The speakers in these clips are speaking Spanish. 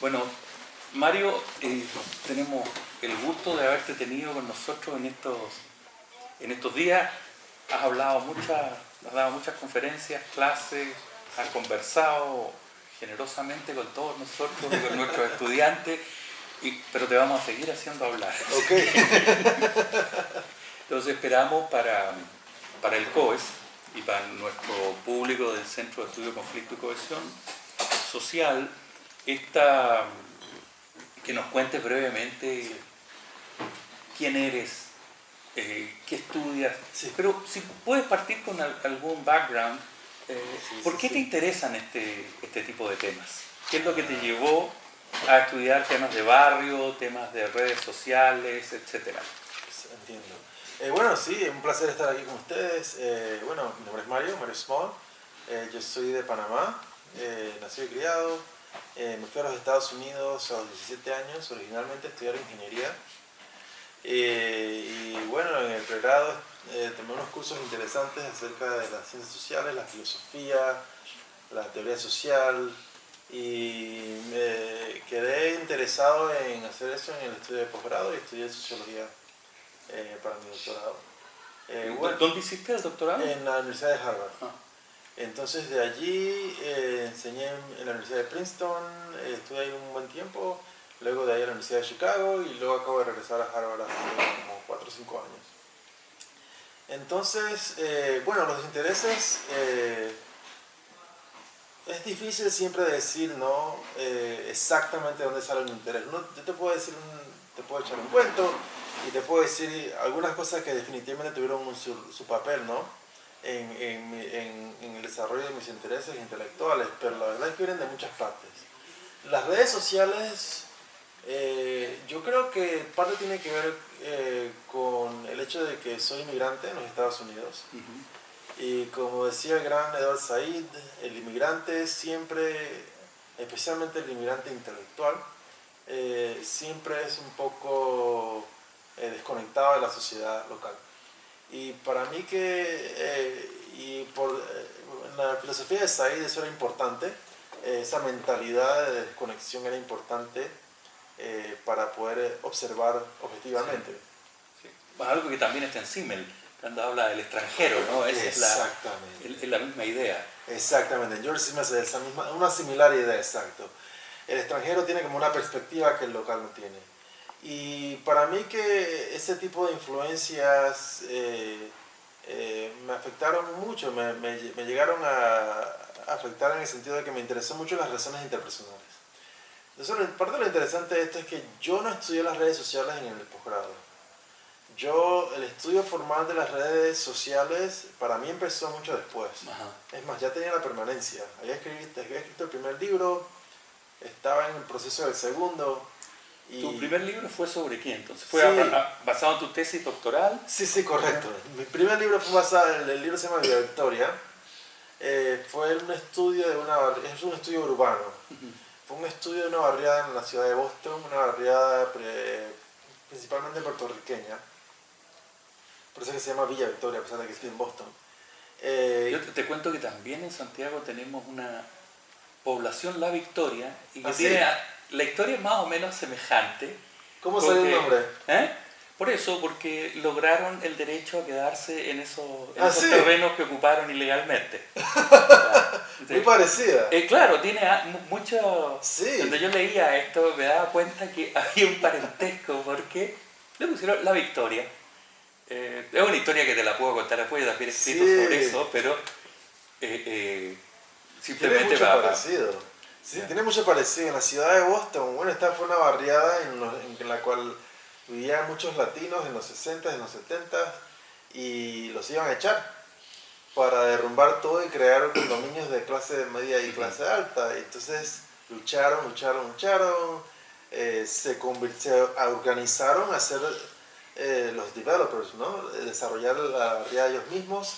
Bueno, Mario, tenemos el gusto de haberte tenido con nosotros en estos días. Has hablado has dado muchas conferencias, clases, has conversado generosamente con todos nosotros y con nuestros estudiantes, pero te vamos a seguir haciendo hablar. Ok. Entonces esperamos para el COES y para nuestro público del Centro de Estudio Conflicto y Cohesión Social, que nos cuentes brevemente quién eres, qué estudias, Sí. pero si puedes partir con algún background, ¿por qué te Sí. interesan este tipo de temas? ¿Qué es lo que te llevó a estudiar temas de barrio, temas de redes sociales, etcétera? Entiendo. Bueno, sí, un placer estar aquí con ustedes. Bueno, mi nombre es Mario Small. Yo soy de Panamá, nacido y criado. Me fui a los Estados Unidos a los 17 años, originalmente a estudiar ingeniería. Y bueno, en el pregrado tomé unos cursos interesantes acerca de las ciencias sociales, la filosofía, la teoría social, y me quedé interesado en hacer eso en el estudio de posgrado y estudié sociología para mi doctorado. Bueno, ¿Dónde hiciste el doctorado? en la Universidad de Harvard. Ah. Entonces de allí enseñé en la Universidad de Princeton, estuve ahí un buen tiempo, luego de ahí a la Universidad de Chicago y luego acabo de regresar a Harvard hace como 4 o 5 años. Entonces, bueno, los intereses, es difícil siempre decir, ¿no? Exactamente dónde sale un interés. Yo te puedo decir, te puedo echar un cuento y te puedo decir algunas cosas que definitivamente tuvieron su papel, ¿no? En el desarrollo de mis intereses intelectuales, pero la verdad es que vienen de muchas partes. Las redes sociales, yo creo que parte tiene que ver con el hecho de que soy inmigrante en los Estados Unidos. Y como decía el gran Edward Said, el inmigrante siempre, especialmente el inmigrante intelectual, siempre es un poco desconectado de la sociedad local. Y para mí en la filosofía de Said eso era importante, esa mentalidad de desconexión era importante para poder observar objetivamente. Sí. Sí. Algo que también está en Simmel, cuando habla del extranjero, ¿no? Exactamente. Es la misma idea. Exactamente, en George Simmel es una similar idea, exacto. El extranjero tiene como una perspectiva que el local no tiene. Y para mí que ese tipo de influencias me afectaron mucho, me llegaron a afectar en el sentido de que me interesó mucho las relaciones interpersonales. Entonces, parte de lo interesante de esto es que yo no estudié las redes sociales en el posgrado. El estudio formal de las redes sociales para mí empezó mucho después. Ajá. Es más, ya tenía la permanencia. Había escrito el primer libro, estaba en el proceso del segundo. ¿Tu primer libro fue sobre quién entonces? ¿Fue Sí. basado en tu tesis doctoral? Sí, correcto. Mi primer libro fue basado, el libro se llama Villa Victoria. Fue un estudio es un estudio urbano. Fue un estudio de una barriada en la ciudad de Boston, una barriada principalmente puertorriqueña. Por eso que se llama Villa Victoria, a pesar de que estoy en Boston. Yo te cuento que también en Santiago tenemos una población La Victoria y que ¿sí? la historia es más o menos semejante. ¿Cómo salió el nombre? Por eso, porque lograron el derecho a quedarse en esos ¿sí? terrenos que ocuparon ilegalmente. Muy parecida. Claro, tiene mucho... Sí. Cuando yo leía esto me daba cuenta que había un parentesco porque le pusieron La Victoria. Es una historia que te la puedo contar después, yo también he escrito sobre eso, pero simplemente tiene mucho parecido. Sí, tiene mucho parecido. En la ciudad de Boston, bueno, esta fue una barriada en la cual vivían muchos latinos en los 60s, en los 70s, y los iban a echar para derrumbar todo y crear condominios de clase media y clase alta. Y entonces lucharon, se organizaron a hacer los developers, ¿no? Desarrollar la barriada ellos mismos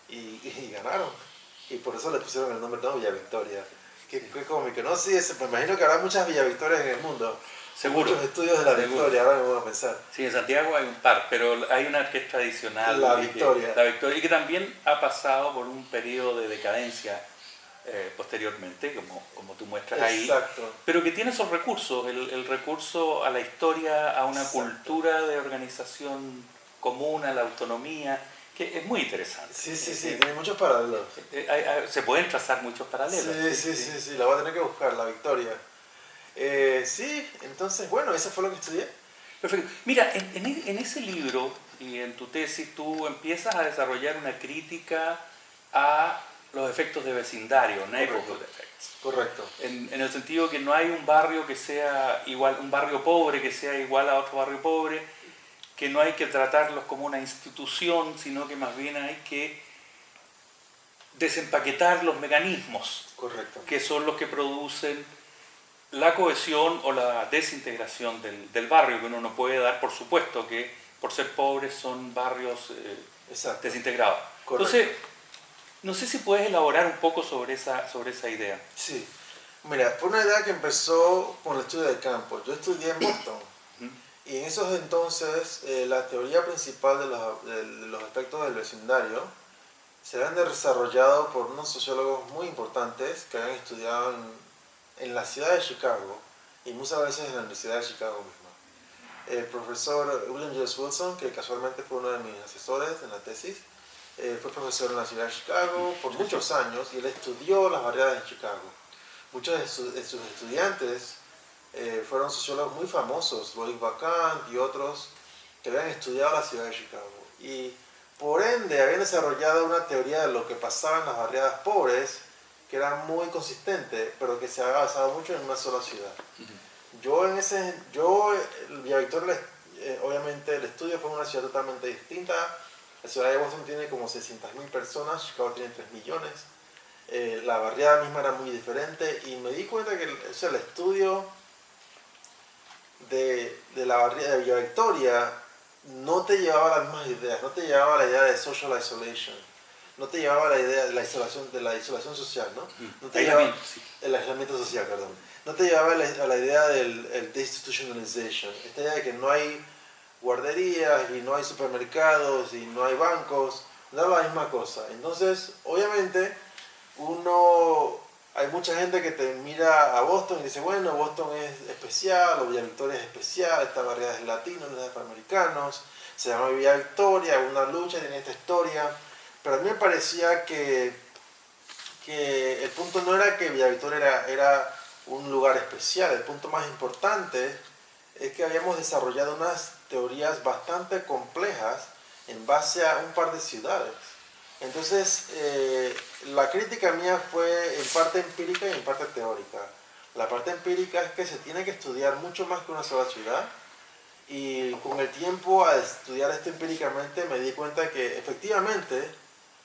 y ganaron. Y por eso le pusieron el nombre, ¿no? Villa Victoria. Qué cómico, ¿no? Sí, me imagino que habrá muchas Villa Victorias en el mundo. Seguro. Muchos estudios de la Victoria, ahora me voy a pensar. Sí, en Santiago hay un par, pero hay una que es tradicional. La Victoria. La Victoria, y que también ha pasado por un periodo de decadencia posteriormente, como tú muestras ahí, Exacto. pero que tiene esos recursos, el recurso a la historia, a una Exacto. cultura de organización común, a la autonomía, que es muy interesante. Sí, tiene muchos paralelos. Se pueden trazar muchos paralelos. Sí, la voy a tener que buscar, la Victoria. Sí, entonces, bueno, eso fue lo que estudié. Perfecto. Mira, en ese libro y en tu tesis tú empiezas a desarrollar una crítica a los efectos de vecindario, neighborhood effects. Correcto. En el sentido que no hay un barrio que sea igual, un barrio pobre que sea igual a otro barrio pobre, que no hay que tratarlos como una institución, sino que más bien hay que desempaquetar los mecanismos. Correcto. Que son los que producen la cohesión o la desintegración del barrio, que uno no puede dar por supuesto que por ser pobres son barrios desintegrados. Correcto. Entonces, no sé si puedes elaborar un poco sobre esa idea. Sí. Mira, fue una idea que empezó con el estudio del campo. Yo estudié en Boston. Y en esos entonces, la teoría principal de los efectos del vecindario se habían desarrollado por unos sociólogos muy importantes que habían estudiado en la ciudad de Chicago y muchas veces en la Universidad de Chicago misma. El profesor William J. Wilson, que casualmente fue uno de mis asesores en la tesis, fue profesor en la ciudad de Chicago por muchos años y él estudió las barriadas de Chicago. Muchos de sus estudiantes fueron sociólogos muy famosos, Loic Bacant y otros que habían estudiado la ciudad de Chicago. Y por ende habían desarrollado una teoría de lo que pasaba en las barriadas pobres que era muy consistente, pero que se había basado mucho en una sola ciudad. Villa Victoria, obviamente el estudio fue en una ciudad totalmente distinta. La ciudad de Boston tiene como 600.000 personas, Chicago tiene 3 millones. La barriada misma era muy diferente y me di cuenta que el estudio de la barriada de Villa Victoria no te llevaba a las mismas ideas, no te llevaba a la idea de social isolation, no te llevaba a la idea de la isolación social, ¿no? No te llevaba, el aislamiento social, perdón. No te llevaba a la idea del deinstitutionalization, esta idea de que no hay guarderías y no hay supermercados y no hay bancos, no era la misma cosa. Entonces, obviamente, hay mucha gente que te mira a Boston y dice, bueno, Boston es especial, o Villa Victoria es especial, esta barriada es de latinos, de afroamericanos, se llama Villa Victoria, una lucha, tiene esta historia, pero a mí me parecía que el punto no era que Villa Victoria era un lugar especial, el punto más importante es que habíamos desarrollado unas teorías bastante complejas en base a un par de ciudades. Entonces, la crítica mía fue en parte empírica y en parte teórica. La parte empírica es que se tiene que estudiar mucho más que una sola ciudad y con el tiempo al estudiar esto empíricamente me di cuenta que efectivamente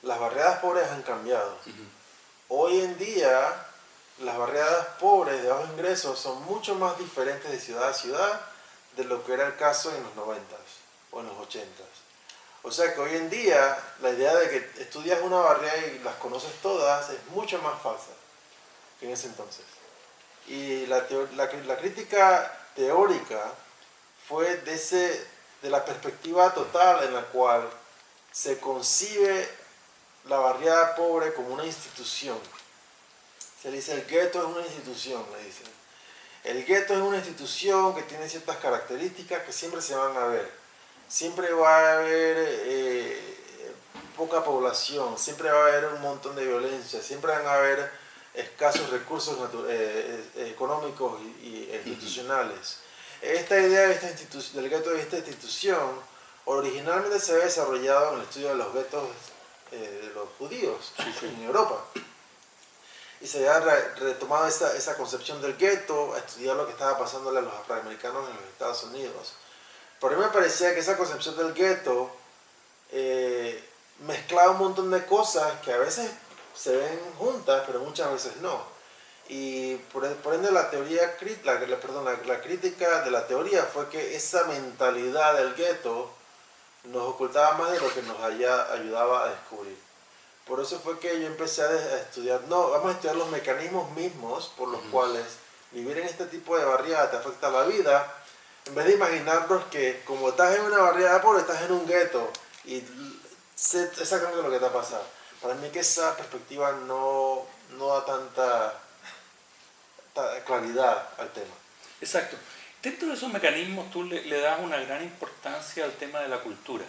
las barriadas pobres han cambiado. Hoy en día las barriadas pobres de bajos ingresos son mucho más diferentes de ciudad a ciudad de lo que era el caso en los 90s o en los 80s. O sea que hoy en día la idea de que estudias una barriada y las conoces todas es mucho más falsa que en ese entonces. Y la crítica teórica fue de la perspectiva total en la cual se concibe la barriada pobre como una institución. Se dice el gueto es una institución, le dicen. El gueto es una institución que tiene ciertas características que siempre se van a ver. Siempre va a haber poca población, siempre va a haber un montón de violencia, siempre van a haber escasos recursos económicos y institucionales. Esta idea del gueto de esta institución originalmente se había desarrollado en el estudio de los guetos de los judíos en Europa. Y se había retomado esa concepción del gueto a estudiar lo que estaba pasándole a los afroamericanos en los Estados Unidos. Por mí me parecía que esa concepción del gueto mezclaba un montón de cosas que a veces se ven juntas, pero muchas veces no. Y por ende la crítica de la teoría fue que esa mentalidad del gueto nos ocultaba más de lo que nos ayudaba a descubrir. Por eso fue que yo empecé a estudiar, vamos a estudiar los mecanismos mismos por los cuales vivir en este tipo de barriada te afecta la vida, en vez de imaginarnos que como estás en una barriada pobre, estás en un gueto y sé exactamente lo que te va a pasar. Para mí que esa perspectiva no da claridad al tema. Exacto. Dentro de esos mecanismos tú le das una gran importancia al tema de la cultura.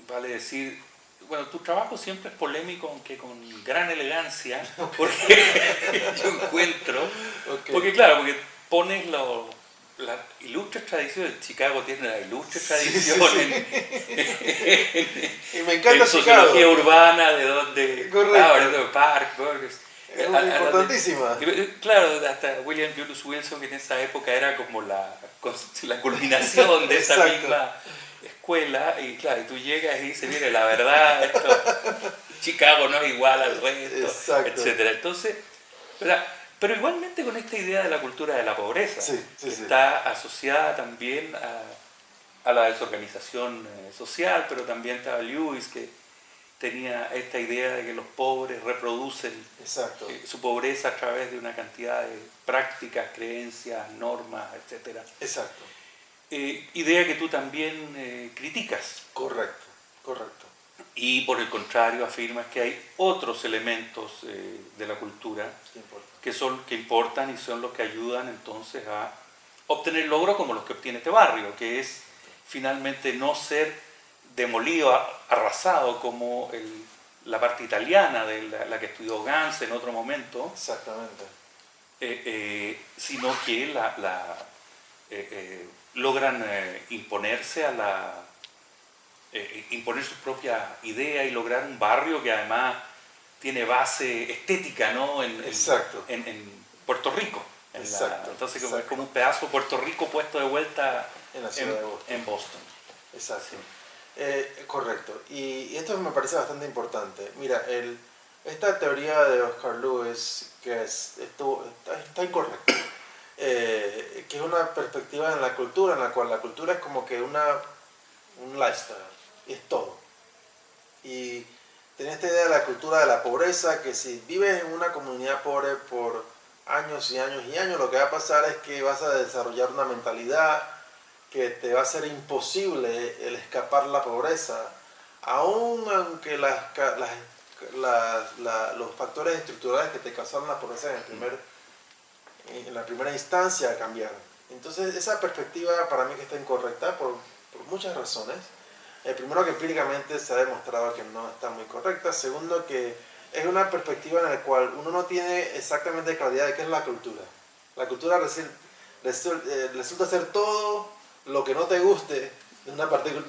Vale decir, bueno, tu trabajo siempre es polémico, aunque con gran elegancia, porque yo encuentro, porque claro, porque pones las ilustres tradiciones. Chicago tiene la ilustre tradición y me encanta en sociología Chicago. Urbana, de donde Park, Burgers. Es muy importantísima. Claro, hasta William Julius Wilson, que en esa época era como la culminación de esa misma escuela, y claro, y tú llegas y dices, mire, la verdad, Chicago no es igual al resto, etcétera. Entonces, ¿verdad? Pero igualmente con esta idea de la cultura de la pobreza, que está asociada también a la desorganización social, pero también estaba Lewis, que tenía esta idea de que los pobres reproducen su pobreza a través de una cantidad de prácticas, creencias, normas, etc. Exacto. Idea que tú también criticas. Correcto, correcto. Y por el contrario afirmas que hay otros elementos de la cultura que importan y son los que ayudan entonces a obtener logros como los que obtiene este barrio, que es finalmente no ser demolido, arrasado como la parte italiana de la que estudió Gans en otro momento. Exactamente. Sino que logran imponerse imponer su propia idea y lograr un barrio que además tiene base estética, ¿no? en Puerto Rico. Entonces es como un pedazo de Puerto Rico puesto de vuelta en la ciudad de Boston. En Boston. Exacto. Sí. Correcto. Y esto me parece bastante importante. Mira, esta teoría de Oscar Lewis, que está incorrecta, que es una perspectiva en la cultura, en la cual la cultura es como que un lifestyle, y es todo. Y tenía esta idea de la cultura de la pobreza, que si vives en una comunidad pobre por años y años y años, lo que va a pasar es que vas a desarrollar una mentalidad que te va a ser imposible el escapar la pobreza, aun aunque los factores estructurales que te causaron la pobreza en la primera instancia cambiaron. Entonces esa perspectiva para mí que está incorrecta por muchas razones. Primero, que empíricamente se ha demostrado que no está muy correcta. Segundo, que es una perspectiva en la cual uno no tiene exactamente claridad de qué es la cultura. La cultura resulta ser todo lo que no te guste de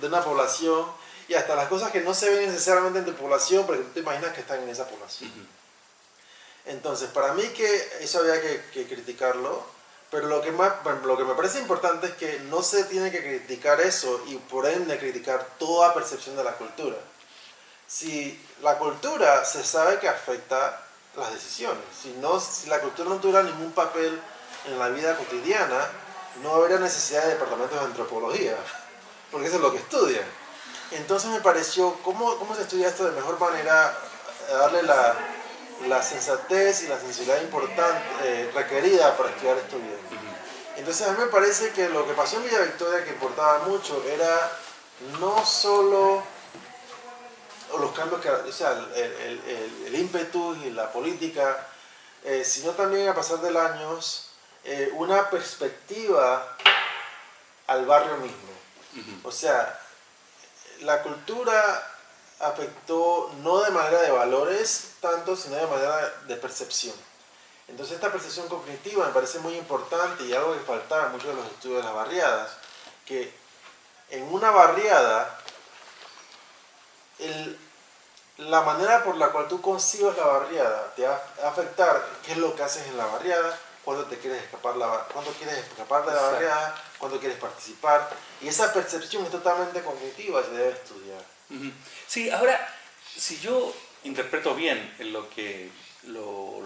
una población, y hasta las cosas que no se ven necesariamente en tu población, porque tú te imaginas que están en esa población. Entonces, para mí que eso había que criticarlo, pero lo que me parece importante es que no se tiene que criticar eso y por ende criticar toda percepción de la cultura. Si la cultura se sabe que afecta las decisiones, si la cultura no tuviera ningún papel en la vida cotidiana, no habría necesidad de departamentos de antropología, porque eso es lo que estudian. Entonces me pareció, ¿cómo se estudia esto de mejor manera? Darle la sensatez y la sensibilidad requerida para estudiar esto bien. Entonces a mí me parece que lo que pasó en Villa Victoria, que importaba mucho, era no solo los cambios, o sea, el ímpetu y la política, sino también a pasar de los años, una perspectiva al barrio mismo. O sea, la cultura afectó no de manera de valores tanto, sino de manera de percepción. Entonces esta percepción cognitiva me parece muy importante, y algo que faltaba en muchos de los estudios de las barriadas, que en una barriada la manera por la cual tú concibes la barriada te va a afectar qué es lo que haces en la barriada, cuándo quieres escapar de la barriada, cuándo quieres participar, y esa percepción es totalmente cognitiva y se debe estudiar. Sí, ahora, si yo interpreto bien lo que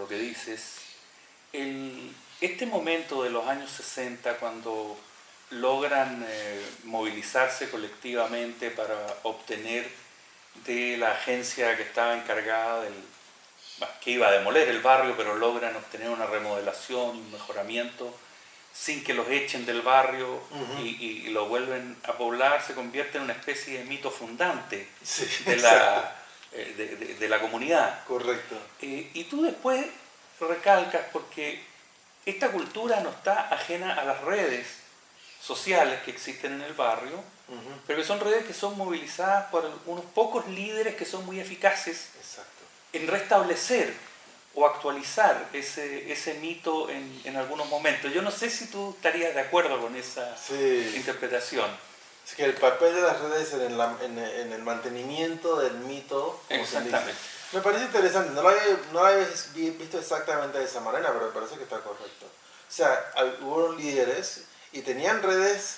dices, este momento de los años 60, cuando logran movilizarse colectivamente para obtener de la agencia que estaba encargada que iba a demoler el barrio, pero logran obtener una remodelación y un mejoramiento sin que los echen del barrio y lo vuelven a poblar, se convierte en una especie de mito fundante de la comunidad. Correcto. Y tú después recalcas, porque esta cultura no está ajena a las redes sociales que existen en el barrio, pero que son redes que son movilizadas por unos pocos líderes que son muy eficaces en restablecer o actualizar ese mito en algunos momentos. Yo no sé si tú estarías de acuerdo con esa interpretación. Es que el papel de las redes en el mantenimiento del mito, como exactamente, me parece interesante. No lo había visto exactamente de esa manera, pero me parece que está correcto. O sea, hubo líderes y tenían redes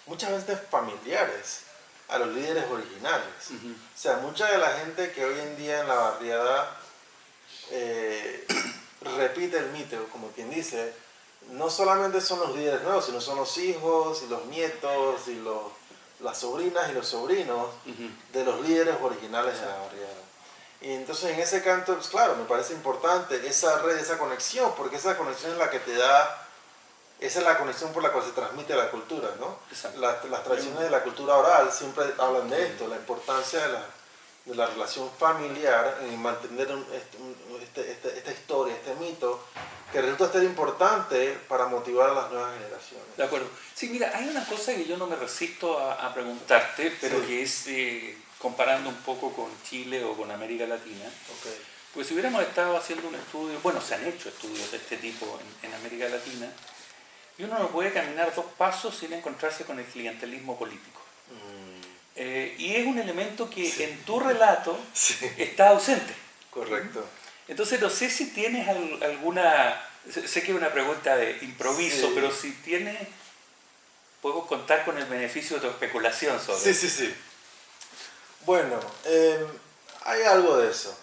muchas veces familiares a los líderes originales. O sea, mucha de la gente que hoy en día en la barriada repite el mito, como quien dice, no solamente son los líderes nuevos, sino son los hijos y los nietos y las sobrinas y los sobrinos de los líderes originales de la barriada. Y entonces en ese canto, pues claro, me parece importante esa red, esa conexión, porque esa conexión es la que te da, esa es la conexión por la cual se transmite la cultura, ¿no? Las tradiciones de la cultura oral siempre hablan de esto, la importancia de la relación familiar en mantener esta historia, este mito, que resulta ser importante para motivar a las nuevas generaciones. De acuerdo. Sí, mira, hay una cosa que yo no me resisto a preguntarte, pero que es comparando un poco con Chile o con América Latina. Pues si hubiéramos estado haciendo un estudio, bueno, se han hecho estudios de este tipo en América Latina, y uno no puede caminar 2 pasos sin encontrarse con el clientelismo político. Y es un elemento que en tu relato está ausente. Correcto. Entonces no sé si tienes alguna, sé que es una pregunta de improviso, pero si tienes, podemos contar con el beneficio de tu especulación sobre eso. Sí. Bueno, hay algo de eso.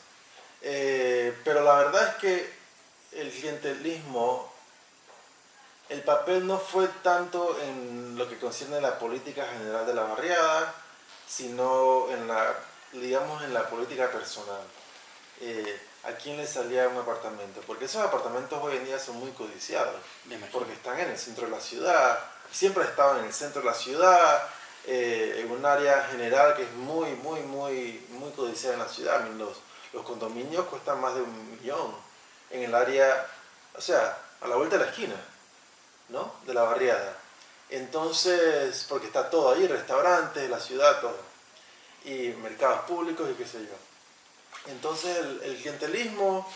Pero la verdad es que el clientelismo, el papel no fue tanto en lo que concierne a la política general de la barriada, sino en la política personal. ¿A quién le salía un apartamento? Porque esos apartamentos hoy en día son muy codiciados, porque están en el centro de la ciudad, siempre estaban en el centro de la ciudad, en un área general que es muy codiciada en la ciudad. Los condominios cuestan más de $1 millón en el área, o sea, a la vuelta de la esquina, ¿no? De la barriada. Entonces, porque está todo ahí, restaurantes, la ciudad, todo. Y mercados públicos y qué sé yo. Entonces el clientelismo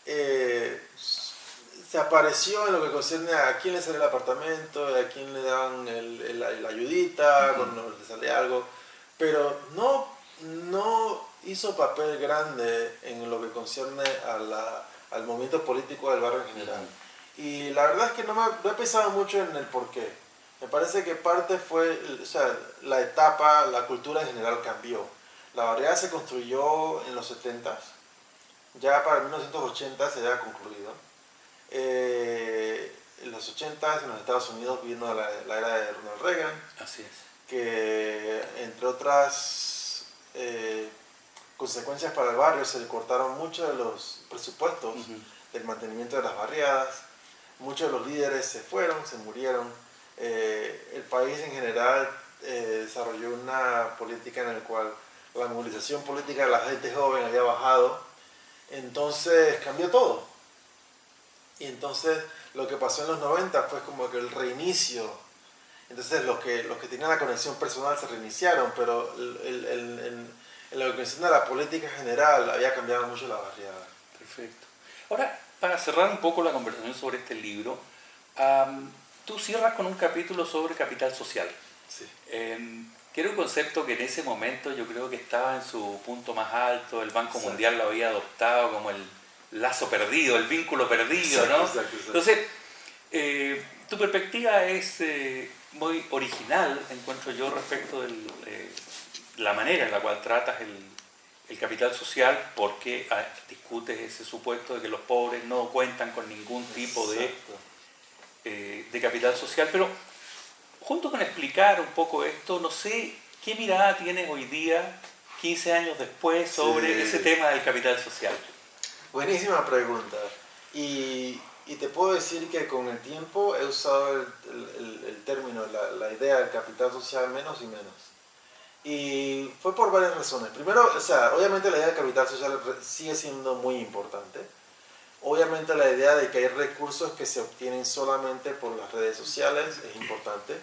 se apareció en lo que concierne a quién le sale el apartamento, a quién le dan la ayudita, cuando le sale algo, pero no hizo papel grande en lo que concierne al movimiento político del barrio en general. Y la verdad es que no he pensado mucho en el porqué. Me parece que parte fue, o sea, la etapa, la cultura en general cambió. La barriada se construyó en los 70s, ya para 1980 se había concluido. En los 80s en los Estados Unidos vino la era de Ronald Reagan. Así es. Que entre otras consecuencias para el barrio se le cortaron muchos de los presupuestos del mantenimiento de las barriadas. Muchos de los líderes se fueron, se murieron. El país en general desarrolló una política en la cual la movilización política de la gente joven había bajado, entonces cambió todo. Y entonces lo que pasó en los 90 fue como que el reinicio. Entonces los que tenían la conexión personal se reiniciaron, pero en lo que concierne a la política general había cambiado mucho la barriada. Perfecto. Ahora, para cerrar un poco la conversación sobre este libro, tú cierras con un capítulo sobre capital social. Sí. Que era un concepto que en ese momento yo creo que estaba en su punto más alto, el Banco Mundial lo había adoptado como el lazo perdido, el vínculo perdido, ¿no? Exacto. Entonces, tu perspectiva es muy original, encuentro yo, respecto de la manera en la cual tratas el capital social, porque discutes ese supuesto de que los pobres no cuentan con ningún tipo de capital social, pero junto con explicar un poco esto, no sé qué mirada tienes hoy día, 15 años después, sobre ese tema del capital social. Buenísima pregunta. Y te puedo decir que con el tiempo he usado el término, la idea del capital social menos y menos. Y fue por varias razones. Primero, o sea, obviamente la idea del capital social sigue siendo muy importante. obviamente la idea de que hay recursos que se obtienen solamente por las redes sociales es importante.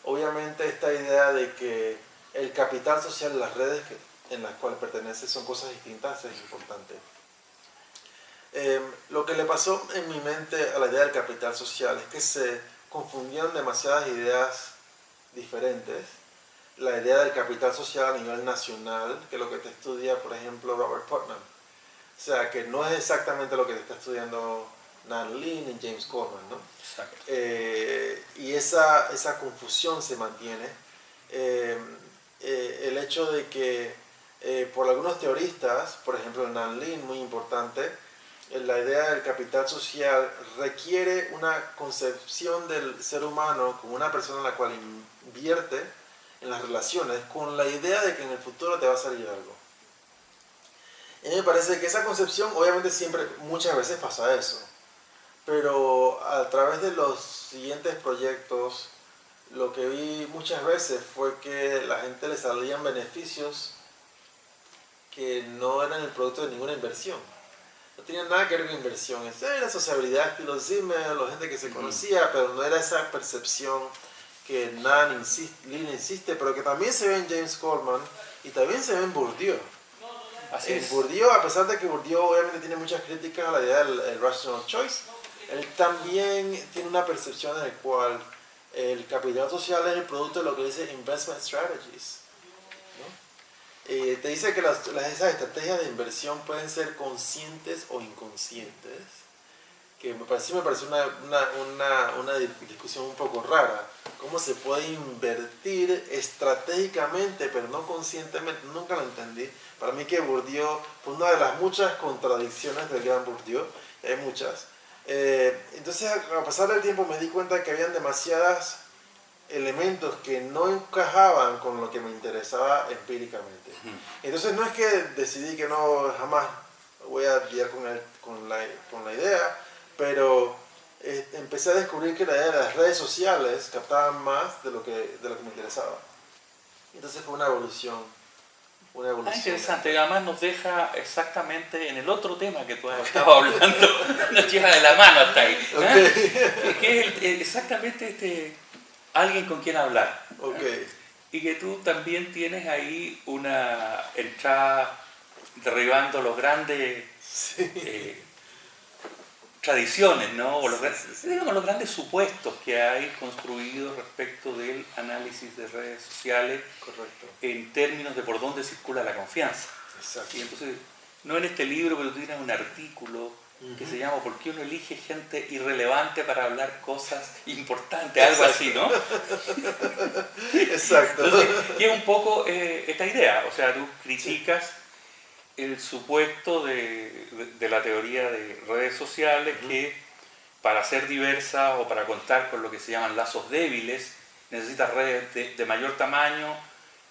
Obviamente esta idea de que el capital social, las redes en las cuales pertenece son cosas distintas es importante. Lo que le pasó en mi mente a la idea del capital social es que se confundieron demasiadas ideas diferentes. La idea del capital social a nivel nacional, que es lo que te estudia, por ejemplo, Robert Putnam. O sea, que no es exactamente lo que te está estudiando Nan Lin y James Goldman, ¿no? Exacto. Y esa confusión se mantiene. El hecho de que por algunos teoristas, por ejemplo Nan Lin, muy importante, la idea del capital social requiere una concepción del ser humano como una persona en la cual invierte en las relaciones con la idea de que en el futuro te va a salir algo. Y a mí me parece que esa concepción, obviamente siempre, muchas veces pasa eso, pero a través de los siguientes proyectos, lo que vi muchas veces fue que a la gente le salían beneficios que no eran el producto de ninguna inversión. No tenían nada que ver con inversión. Era sociabilidad estilo Zimmer, la gente que se conocía, pero no era esa percepción que Lin insiste, pero que también se ve en James Goldman y también se ve en Bourdieu. Así es. Bourdieu, a pesar de que Bourdieu obviamente tiene muchas críticas a la idea del rational choice, él también tiene una percepción en la cual el capital social es el producto de lo que dice investment strategies, ¿no? Te dice que esas estrategias de inversión pueden ser conscientes o inconscientes, que me parece una discusión un poco rara. ¿Cómo se puede invertir estratégicamente pero no conscientemente? Nunca lo entendí. Para mí que Bourdieu fue una de las muchas contradicciones del gran Bourdieu, y hay muchas. Entonces, a pasar del tiempo me di cuenta que habían demasiados elementos que no encajaban con lo que me interesaba empíricamente. Entonces no es que decidí que no, jamás voy a lidiar con la idea, pero empecé a descubrir que la idea de las redes sociales captaban más de lo que me interesaba. Entonces fue una evolución. Interesante, además nos deja exactamente en el otro tema que tú has estado hablando, nos lleva de la mano hasta ahí, ¿eh? Que es exactamente alguien con quien hablar, ¿eh? Y que tú también tienes ahí una entrada derribando los grandes tradiciones, ¿no? O digamos, los grandes supuestos que hay construidos respecto del análisis de redes sociales. Correcto. En términos de por dónde circula la confianza. Exacto. Y entonces, no en este libro, pero tú tienes un artículo que se llama ¿Por qué uno elige gente irrelevante para hablar cosas importantes? Algo así, ¿no? Exacto. Entonces, y es un poco esta idea, o sea, tú criticas el supuesto de la teoría de redes sociales que para ser diversa o para contar con lo que se llaman lazos débiles necesitas redes de mayor tamaño,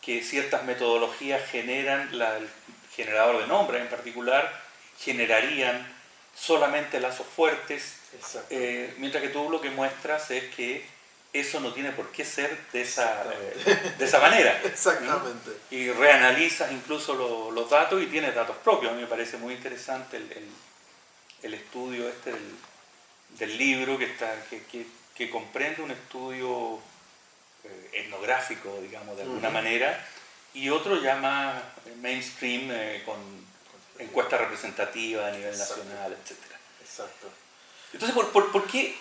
que ciertas metodologías generan, el generador de nombres en particular, generarían solamente lazos fuertes, mientras que tú lo que muestras es que eso no tiene por qué ser de esa manera. Exactamente. ¿No? Y reanalizas incluso los datos y tienes datos propios. A mí me parece muy interesante el estudio del libro que comprende un estudio etnográfico, digamos, de alguna manera, y otro ya más mainstream, con encuestas representativas a nivel nacional, etc. Exacto. Entonces, ¿por qué?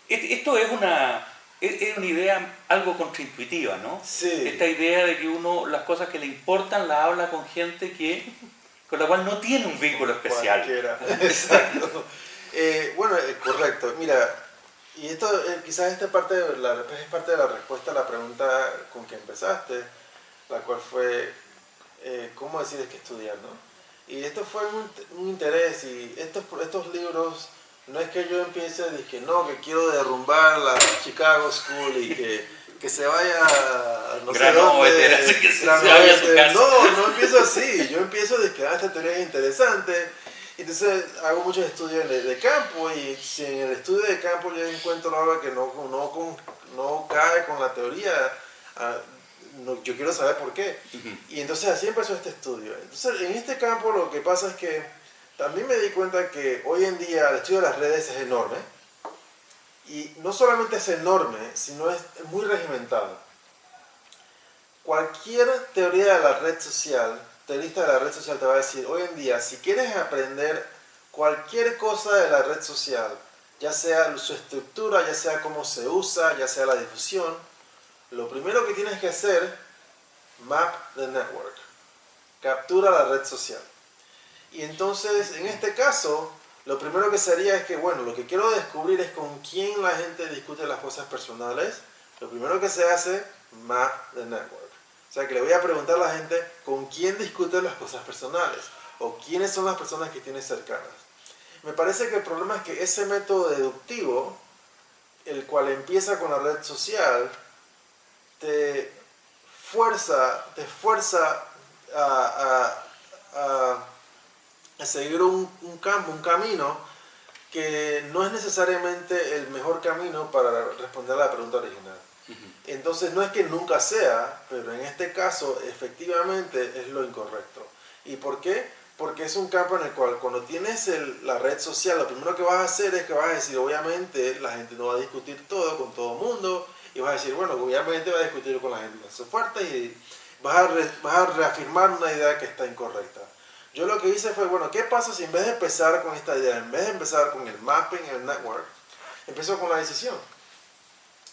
Esto es una idea algo contraintuitiva, ¿no? Sí. Esta idea de que uno las cosas que le importan las habla con gente con la cual no tiene un vínculo especial. Exacto. Bueno, correcto. Mira, y esto quizás es parte de la respuesta a la pregunta con que empezaste, la cual fue ¿cómo decides qué estudiar, no? Y esto fue un interés, y estos libros, no es que yo empiece a decir que no, que quiero derrumbar la Chicago School y que se vaya no sé dónde, no empiezo así, yo empiezo de que esta teoría es interesante. Entonces hago muchos estudios de campo, y si en el estudio de campo yo encuentro algo que no cae con la teoría, yo quiero saber por qué. Y entonces así empezó este estudio. Entonces en este campo lo que pasa es que también me di cuenta que hoy en día el estudio de las redes es enorme. Y no solamente es enorme, sino es muy regimentado. Cualquier teoría de la red social, teorista de la red social te va a decir, hoy en día, si quieres aprender cualquier cosa de la red social, ya sea su estructura, ya sea cómo se usa, ya sea la difusión, lo primero que tienes que hacer, map the network, captura la red social. Y entonces, en este caso, lo primero que sería es que, bueno, lo que quiero descubrir es con quién la gente discute las cosas personales. Lo primero que se hace, map the network. O sea, que le voy a preguntar a la gente con quién discute las cosas personales o quiénes son las personas que tienes cercanas. Me parece que el problema es que ese método deductivo, el cual empieza con la red social, te fuerza a seguir un camino que no es necesariamente el mejor camino para responder a la pregunta original. Entonces no es que nunca sea, pero en este caso efectivamente es lo incorrecto. ¿Y por qué? Porque es un campo en el cual cuando tienes la red social, lo primero que vas a hacer es que vas a decir, obviamente la gente no va a discutir todo con todo el mundo, y vas a decir, bueno, obviamente va a discutir con la gente más fuerte y vas a reafirmar una idea que está incorrecta. Yo lo que hice fue, bueno, ¿qué pasa si en vez de empezar con esta idea, en vez de empezar con el mapping, el network, empiezo con la decisión?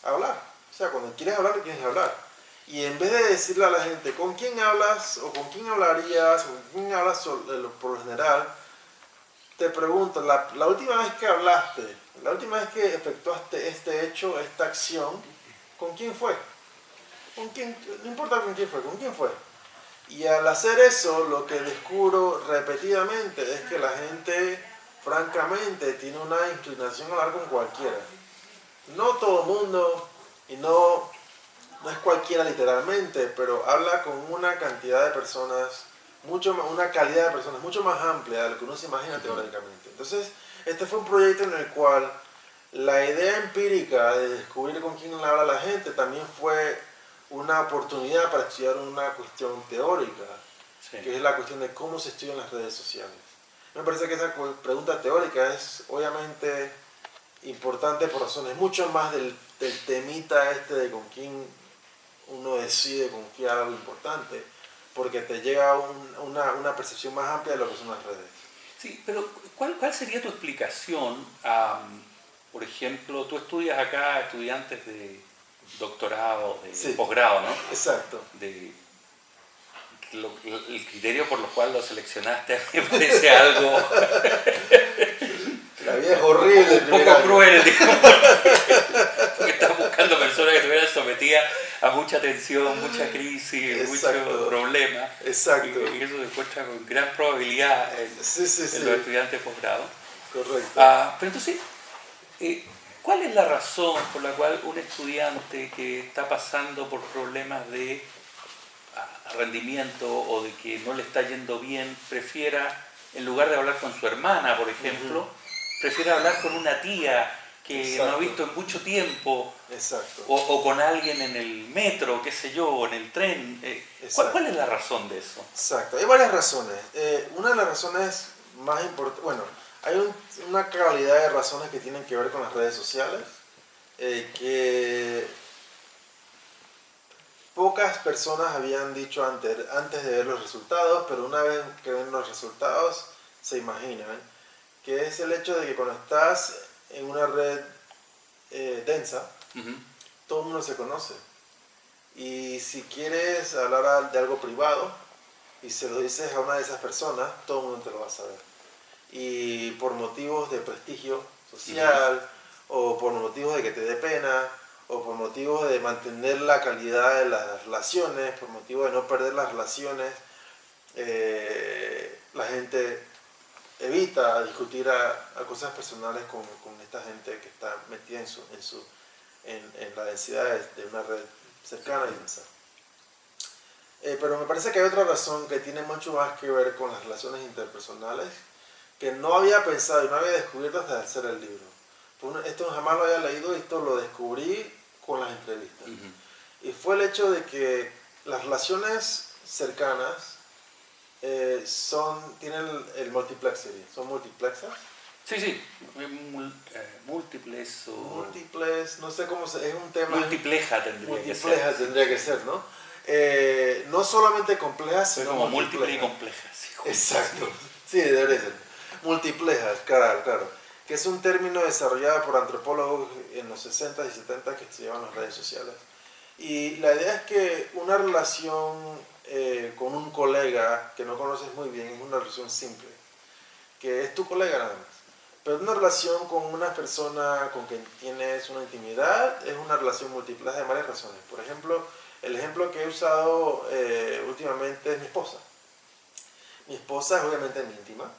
Hablar. O sea, cuando quieres hablar, quieres hablar. Y en vez de decirle a la gente con quién hablas o con quién hablarías o con quién hablas por lo general, te pregunto, la última vez que hablaste, la última vez que efectuaste este hecho, esta acción, ¿con quién fue? ¿Con quién? No importa con quién fue. Y al hacer eso, lo que descubro repetidamente es que la gente, francamente, tiene una inclinación a hablar con cualquiera. No todo el mundo, y no es cualquiera literalmente, pero habla con una cantidad de personas, una calidad de personas mucho más amplia de lo que uno se imagina teóricamente. Entonces, este fue un proyecto en el cual la idea empírica de descubrir con quién habla la gente también fue una oportunidad para estudiar una cuestión teórica, que es la cuestión de cómo se estudian las redes sociales. Me parece que esa pregunta teórica es obviamente importante por razones mucho más del temita este de con quién uno decide confiar algo importante, porque te llega una percepción más amplia de lo que son las redes. Sí, pero ¿cuál sería tu explicación? Por ejemplo, tú estudias acá estudiantes de doctorado, de Sí, posgrado, ¿no? Exacto. El criterio por lo cual lo seleccionaste me parece algo... La vida es horrible. Un poco cruel, digamos, porque estás buscando personas que estuvieran sometidas a mucha tensión, mucha crisis, muchos problemas. Exacto. Y eso se encuentra con gran probabilidad en los estudiantes de posgrado. Correcto. Pero entonces, ¿cuál es la razón por la cual un estudiante que está pasando por problemas de rendimiento o de que no le está yendo bien, prefiera, en lugar de hablar con su hermana, por ejemplo, prefiere hablar con una tía que no ha visto en mucho tiempo, o con alguien en el metro, qué sé yo, o en el tren? ¿Cuál es la razón de eso? Exacto, hay varias razones. Una de las razones más importantes, bueno, hay una calidad de razones que tienen que ver con las redes sociales, que pocas personas habían dicho antes de ver los resultados, pero una vez que ven los resultados se imaginan, que es el hecho de que cuando estás en una red densa, todo el mundo se conoce. Y si quieres hablar de algo privado y se lo dices a una de esas personas, todo el mundo te lo va a saber. Y por motivos de prestigio social, o por motivos de que te dé pena, o por motivos de mantener la calidad de las relaciones, por motivos de no perder las relaciones, la gente evita discutir a cosas personales con esta gente que está metida en la densidad de una red cercana y densa. Pero me parece que hay otra razón que tiene mucho más que ver con las relaciones interpersonales, que no había pensado y no había descubierto hasta hacer el libro. Esto jamás lo había leído, esto lo descubrí con las entrevistas. Y fue el hecho de que las relaciones cercanas tienen el multiplexity, son multiplexas. Sí, sí, múltiples o... Múltiples, no sé cómo es un tema... Multipleja tendría que ser, ¿no? No solamente complejas, sino sino como múltiple y complejas. Sí, exacto, sí, debería ser. Multiplejas, claro, claro. Que es un término desarrollado por antropólogos en los 60 y 70 que estudiaban las redes sociales. Y la idea es que una relación con un colega que no conoces muy bien es una relación simple, que es tu colega nada más. Pero una relación con una persona con quien tienes una intimidad es una relación múltiple de varias razones. Por ejemplo, el ejemplo que he usado últimamente es mi esposa. Mi esposa es obviamente mi íntima,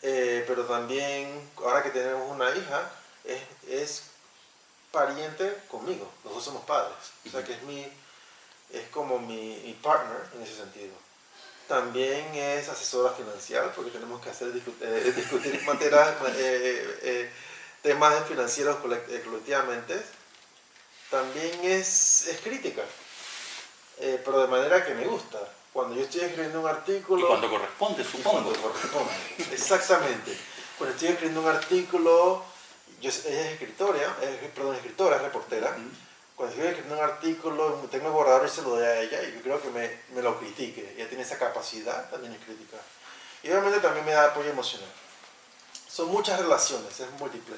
pero también, ahora que tenemos una hija, es pariente conmigo. Los dos somos padres. O sea que es como mi partner en ese sentido. También es asesora financiera porque tenemos que discutir temas financieros colectivamente. También es crítica, pero de manera que me gusta. Cuando yo estoy escribiendo un artículo... Y cuando corresponde, supongo. Cuando corresponde, exactamente. Cuando estoy escribiendo un artículo, ella es escritora, es reportera. Cuando estoy escribiendo un artículo, tengo el borrador y se lo doy a ella y yo creo que me lo critique. Ella tiene esa capacidad también de criticar. Y obviamente también me da apoyo emocional. Son muchas relaciones, es múltiple.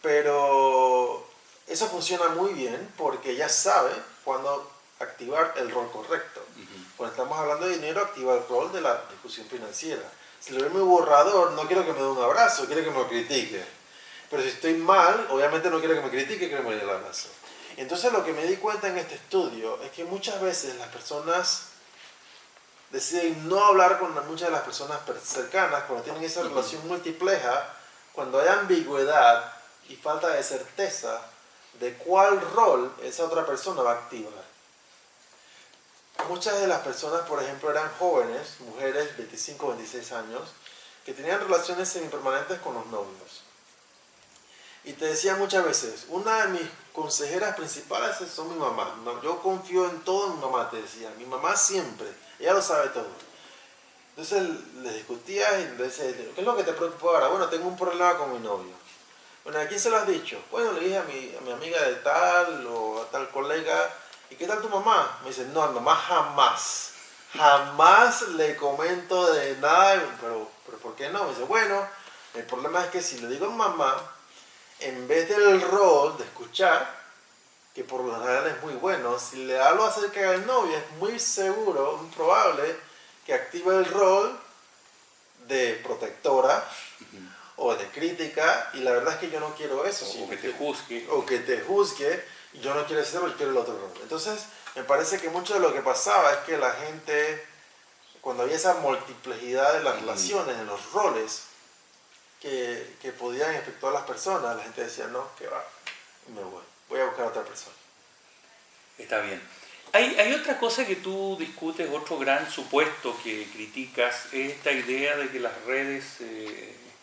Pero eso funciona muy bien porque ella sabe cuándo activar el rol correcto. Cuando estamos hablando de dinero, activa el rol de la discusión financiera. Si lo veo muy borrador, no quiero que me dé un abrazo, quiero que me lo critique. Pero si estoy mal, obviamente no quiero que me critique, quiero que me dé el abrazo. Entonces lo que me di cuenta en este estudio es que muchas veces las personas deciden no hablar con muchas de las personas cercanas cuando tienen esa relación multipleja, cuando hay ambigüedad y falta de certeza de cuál rol esa otra persona va a activar. Muchas de las personas, por ejemplo, eran jóvenes, mujeres, 25 o 26 años, que tenían relaciones semipermanentes con los novios. Y te decía muchas veces, una de mis consejeras principales son mi mamá. Yo confío en todo mi mamá, te decía. Mi mamá siempre, ella lo sabe todo. Entonces les discutía y les decía, ¿qué es lo que te preocupa ahora? Bueno, tengo un problema con mi novio. Bueno, ¿a quién se lo has dicho? Bueno, le dije a mi amiga de tal o a tal colega. ¿Y qué tal tu mamá? Me dice, no, a mi mamá jamás. Jamás le comento de nada. Pero ¿por qué no? Me dice, bueno, el problema es que si le digo a mi mamá, en vez del rol de escuchar, que por lo general es muy bueno, si le hablo acerca del novio, es muy seguro, muy probable que active el rol de protectora o de crítica, y la verdad es que yo no quiero eso. O que te juzgue. O que te juzgue, y yo no quiero hacerlo, yo quiero el otro rol. Entonces, me parece que mucho de lo que pasaba es que la gente, cuando había esa multiplicidad de las relaciones, de los roles que podían efectuar las personas, la gente decía, no, que va, me voy a buscar a otra persona. Está bien. Hay otra cosa que tú discutes, otro gran supuesto que criticas, es esta idea de que las redes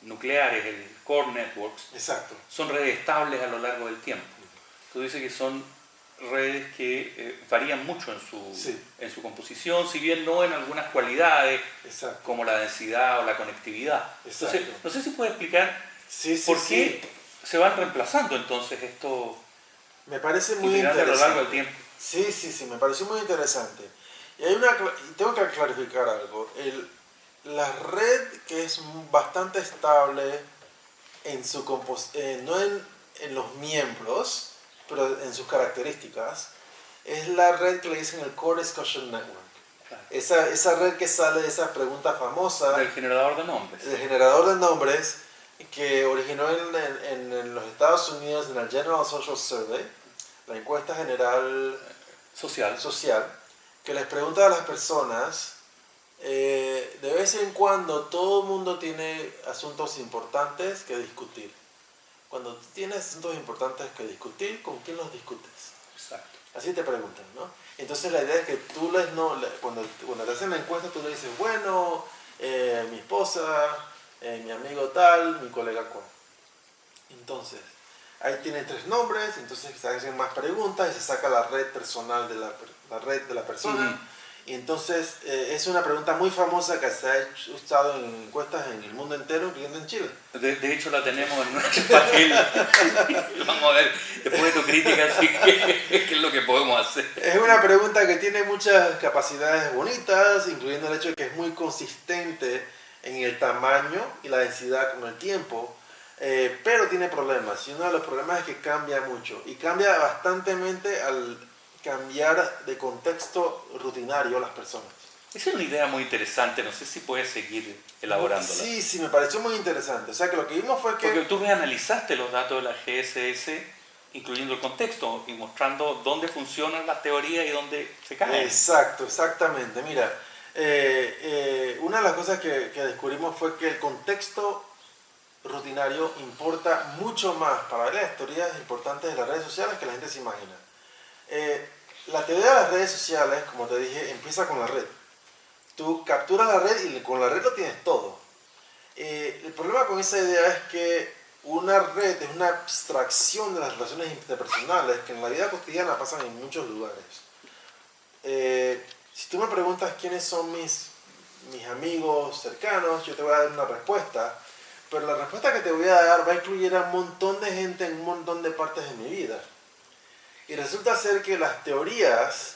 nucleares, el core networks, exacto, son redes estables a lo largo del tiempo. Tú dices que son redes que varían mucho en su composición, si bien no en algunas cualidades, exacto, como la densidad o la conectividad. Exacto. Entonces, no sé si puedes explicar por qué se van reemplazando entonces estos me parece muy integrantes a lo largo del tiempo. Sí, me pareció muy interesante. Y tengo que clarificar algo. La red que es bastante estable en su no en los miembros, pero en sus características, es la red que le dicen el Core Discussion Network. Claro. Esa red que sale de esa pregunta famosa del generador de nombres. Del generador de nombres que originó en los Estados Unidos en el General Social Survey, la encuesta general social, que les pregunta a las personas, de vez en cuando todo el mundo tiene asuntos importantes que discutir. Cuando tienes asuntos importantes que discutir, ¿con quién los discutes? Exacto. Así te preguntan, ¿no? Entonces la idea es que tú cuando te hacen la encuesta, tú le dices, bueno, mi esposa, mi amigo tal, mi colega cual. Entonces, ahí tienen 3 nombres, entonces se hacen más preguntas y se saca la red personal de la red de la persona. Y entonces es una pregunta muy famosa que se ha usado en encuestas en el mundo entero, incluyendo en Chile. De hecho la tenemos en nuestro papel. Vamos a ver, después de tu crítica, así que, ¿qué es lo que podemos hacer? Es una pregunta que tiene muchas capacidades bonitas, incluyendo el hecho de que es muy consistente en el tamaño y la densidad con el tiempo, pero tiene problemas. Y uno de los problemas es que cambia mucho. Y cambia bastantemente al cambiar de contexto rutinario a las personas. Esa es una idea muy interesante, no sé si puedes seguir elaborándola. Sí, me pareció muy interesante. O sea, que lo que vimos fue que... Porque tú reanalizaste los datos de la GSS, incluyendo el contexto, y mostrando dónde funcionan las teorías y dónde se caen. Exactamente. Mira, una de las cosas que descubrimos fue que el contexto rutinario importa mucho más para ver las teorías importantes de las redes sociales que la gente se imagina. La teoría de las redes sociales, como te dije, empieza con la red. Tú capturas la red y con la red lo tienes todo. El problema con esa idea es que una red es una abstracción de las relaciones interpersonales que en la vida cotidiana pasan en muchos lugares. Si tú me preguntas quiénes son mis amigos cercanos, yo te voy a dar una respuesta, pero la respuesta que te voy a dar va a incluir a un montón de gente en un montón de partes de mi vida. Y resulta ser que las teorías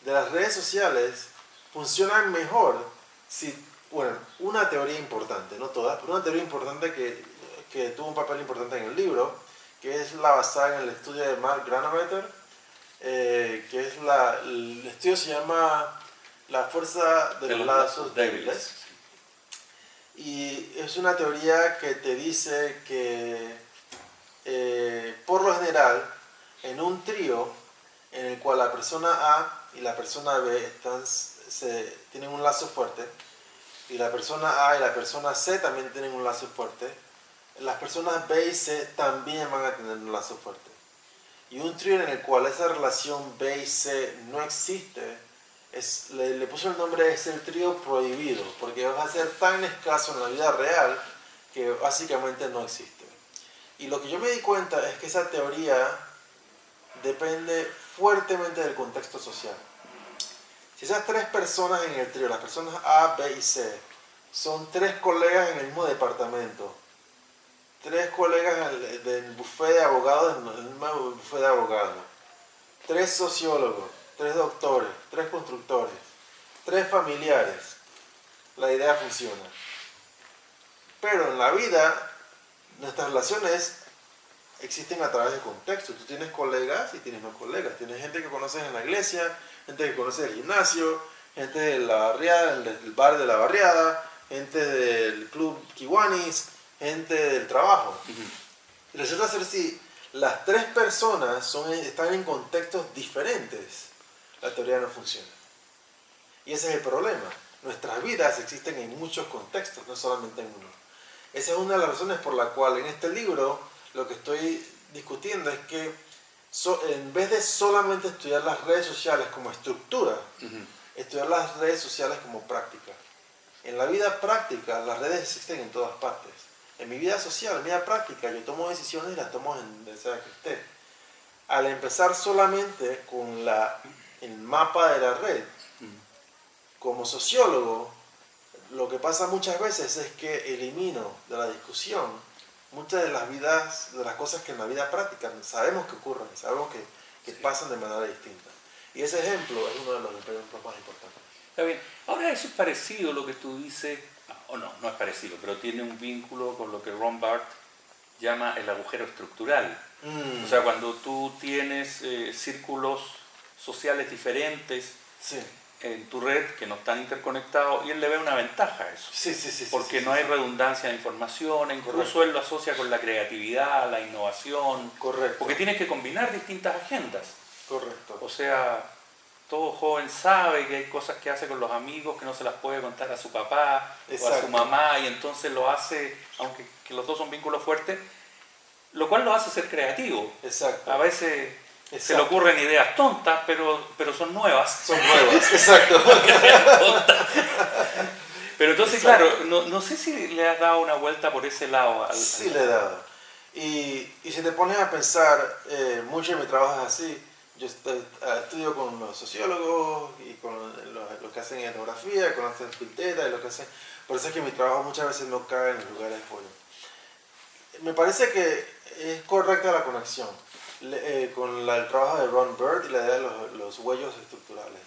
de las redes sociales funcionan mejor si, bueno, una teoría importante, no todas, pero una teoría importante que tuvo un papel importante en el libro, que es la basada en el estudio de Mark Granovetter, que es el estudio se llama La fuerza de los lazos débiles. Y es una teoría que te dice que, por lo general, en un trío en el cual la persona A y la persona B tienen un lazo fuerte, y la persona A y la persona C también tienen un lazo fuerte, las personas B y C también van a tener un lazo fuerte. Y un trío en el cual esa relación B y C no existe, le puso el nombre, es el trío prohibido, porque va a ser tan escaso en la vida real que básicamente no existe. Y lo que yo me di cuenta es que esa teoría depende fuertemente del contexto social. Si esas tres personas en el trío, las personas A, B y C, son tres colegas en el mismo departamento, tres colegas del bufete de abogados, en el mismo bufete de abogados, tres sociólogos, tres doctores, tres constructores, tres familiares, la idea funciona. Pero en la vida, nuestras relaciones existen a través de contexto. Tú tienes colegas y tienes no colegas. Tienes gente que conoces en la iglesia, gente que conoces en el gimnasio, gente de la barriada, del bar de la barriada, gente del club Kiwanis, gente del trabajo. Y resulta ser si las tres personas están en contextos diferentes, la teoría no funciona. Y ese es el problema. Nuestras vidas existen en muchos contextos, no solamente en uno. Esa es una de las razones por la cual en este libro lo que estoy discutiendo es que en vez de solamente estudiar las redes sociales como estructura, estudiar las redes sociales como práctica. En la vida práctica, las redes existen en todas partes. En mi vida social, en mi vida práctica, yo tomo decisiones y las tomo en donde sea que esté. Al empezar solamente con el mapa de la red, como sociólogo, lo que pasa muchas veces es que elimino de la discusión muchas de las cosas que en la vida práctica sabemos que ocurren, sabemos que pasan de manera distinta. Y ese ejemplo es uno de los ejemplos más importantes. Está bien. Ahora eso es parecido a lo que tú dices, no es parecido, pero tiene un vínculo con lo que Ron Barth llama el agujero estructural. O sea, cuando tú tienes círculos sociales diferentes en tu red que no están interconectados, y él le ve una ventaja a eso. Porque no hay redundancia de información, incluso él lo asocia con la creatividad, la innovación. Porque tienes que combinar distintas agendas. O sea, todo joven sabe que hay cosas que hace con los amigos que no se las puede contar a su papá o a su mamá, y entonces lo hace, aunque que los dos son vínculos fuertes, lo cual lo hace ser creativo. A veces se le ocurren ideas tontas, pero son nuevas. Exacto. Pero entonces, claro, no sé si le has dado una vuelta por ese lado. Sí, le he dado. Y si te pones a pensar, mucho de mi trabajo es así. yo estudio con los sociólogos y con los que hacen etnografía, con los que hacen filtera y lo que hacen. Por eso es que mi trabajo muchas veces no cae en los lugares buenos. Me parece que es correcta la conexión con el trabajo de Ron Bird y la idea de los huellos estructurales.